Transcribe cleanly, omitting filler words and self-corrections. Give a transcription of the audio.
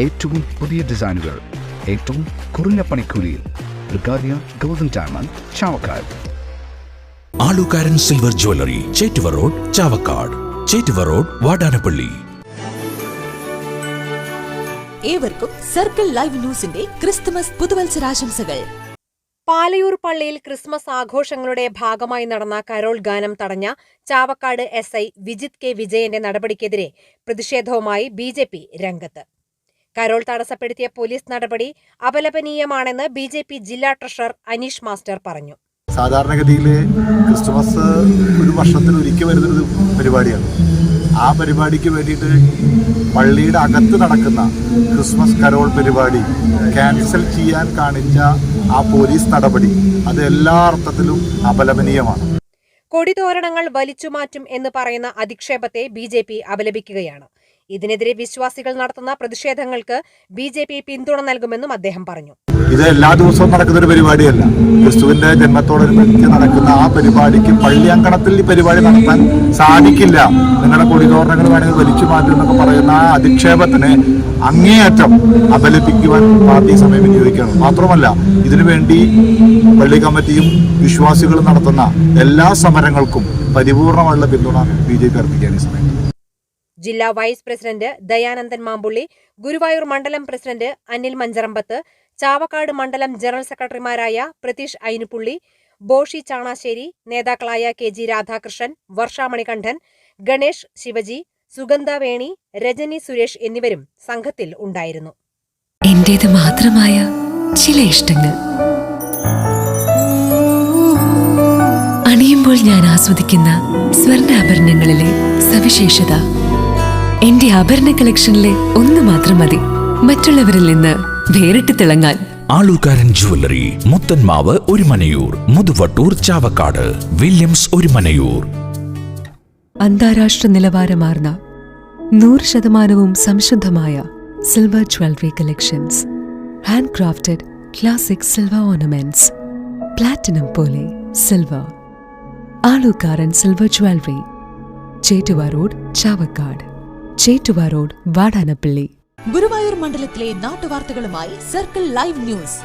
ഏറ്റവും പുതിയ ഡിസൈനുകൾ ഏറ്റവും കുറഞ്ഞ പണിക്കൂലിയിൽ. ബ്രിഗാദിയ golden diamond, Chavakkad. Alukaran silver jewellery, Chettuva road, Chavakkad. Chettuva road, Vadanappally. ഏവർക്കും സർക്കിൾ ലൈവ് ന്യൂസിന്റെ ക്രിസ്തുമസ് പുതുവത്സരാശംസകൾ. പാലയൂർ പള്ളിയിൽ ക്രിസ്മസ് ആഘോഷങ്ങളുടെ ഭാഗമായി നടന്ന കരോൾ ഗാനം തടഞ്ഞ ചാവക്കാട് SI വിജിത് K വിജയന്റെ നടപടിക്കെതിരെ പ്രതിഷേധവുമായി BJP രംഗത്ത്. കരോൾ തടസ്സപ്പെടുത്തിയ പോലീസ് നടപടി അപലപനീയമാണെന്ന് BJP ജില്ലാ ട്രഷറർ അനീഷ് മാസ്റ്റർ പറഞ്ഞു. സാധാരണഗതിയിൽ ക്രിസ്തുമസ് ഒരു വർഷത്തിൽ ഒരിക്കൽ വരുന്നൊരു പരിപാടിയാണ്. ആ പരിപാടിക്ക് വേണ്ടിയിട്ട് പള്ളിയുടെ അകത്ത് നടക്കുന്ന ക്രിസ്മസ് കരോൾ പരിപാടി ക്യാൻസൽ ചെയ്യാൻ കാണിച്ച ആ പോലീസ് നടപടി അത് എല്ലാ അർത്ഥത്തിലും അപലപനീയമാണ്. കൊടിതോരണങ്ങൾ വലിച്ചുമാറ്റും എന്ന് പറയുന്ന അധിക്ഷേപത്തെ BJP അപലപിക്കുകയാണ്. ഇതിനെതിരെ വിശ്വാസികൾ നടത്തുന്ന പ്രതിഷേധങ്ങൾക്ക് BJP പിന്തുണ നൽകുമെന്നും അദ്ദേഹം പറഞ്ഞു. ഇത് എല്ലാ ദിവസവും നടക്കുന്ന ഒരു പരിപാടിയല്ല. ക്രിസ്തുവിന്റെ ജന്മത്തോടനുബന്ധിച്ച് നടക്കുന്ന ആ പരിപാടിക്ക് പള്ളി അങ്കണത്തിൽ ഈ പരിപാടി നടത്താൻ സാധിക്കില്ല. നിങ്ങളുടെ കൊടിതോരണങ്ങൾ വേണമെങ്കിൽ വലിച്ചു മാറ്റും എന്നൊക്കെ പറയുന്ന ആ അധിക്ഷേപത്തിന് അങ്ങേയറ്റം അപലപിക്കുവാൻ പാർട്ടി സമയം വിനിയോഗിക്കണം. മാത്രമല്ല, ഇതിനുവേണ്ടി പള്ളി കമ്മിറ്റിയും വിശ്വാസികളും നടത്തുന്ന എല്ലാ സമരങ്ങൾക്കും പരിപൂർണമായുള്ള പിന്തുണ BJP അർപ്പിക്കാൻ ഈ സമയം. ജില്ലാ വൈസ് പ്രസിഡന്റ് ദയാനന്ദൻ മാമ്പുള്ളി, ഗുരുവായൂർ മണ്ഡലം പ്രസിഡന്റ് അനിൽ മഞ്ചറമ്പത്ത്, ചാവക്കാട് മണ്ഡലം ജനറൽ സെക്രട്ടറിമാരായ പ്രതീഷ് ഐനുപുള്ളി, ബോഷി ചാണാശ്ശേരി, നേതാക്കളായ KG രാധാകൃഷ്ണൻ, വർഷ മണികണ്ഠൻ, ഗണേഷ് ശിവജി, സുഗന്ധ വേണി, രജനി സുരേഷ് എന്നിവരും സംഘത്തിൽ ഉണ്ടായിരുന്നു. എന്റേത് മാത്രമായ ചില ഇഷ്ടങ്ങൾ അണിയുമ്പോൾ ഞാൻ ആസ്വദിക്കുന്ന സ്വർണ്ണാഭരണങ്ങളിലെ സവിശേഷത. എന്റെ ആഭരണ കളക്ഷനിലെ ഒന്ന് മാത്രം മതി മറ്റുള്ളവരിൽ നിന്ന് വേറിട്ട് തിളങ്ങാൻ. ആലുകാരൻ ജ്വല്ലറി, മുത്തന്മാവ് ഒരുമനയൂർ, മുതുവട്ടൂർ, ചാവക്കാട്. വില്യംസ് ഒരുമനയൂർ. അന്താരാഷ്ട്ര നിലവാരമാർന്ന 100% സംശുദ്ധമായ silver jewellery collections. Handcrafted classic silver ornaments. Platinum പോലെ silver. Alukaran silver jewellery, Chettuva road, Chavakkad. Chettuva road, Vadanappally. Guruvayur മണ്ഡലത്തിലെ നാട്ടുവാർത്തകളുമായി സർക്കിൾ ലൈവ് ന്യൂസ്.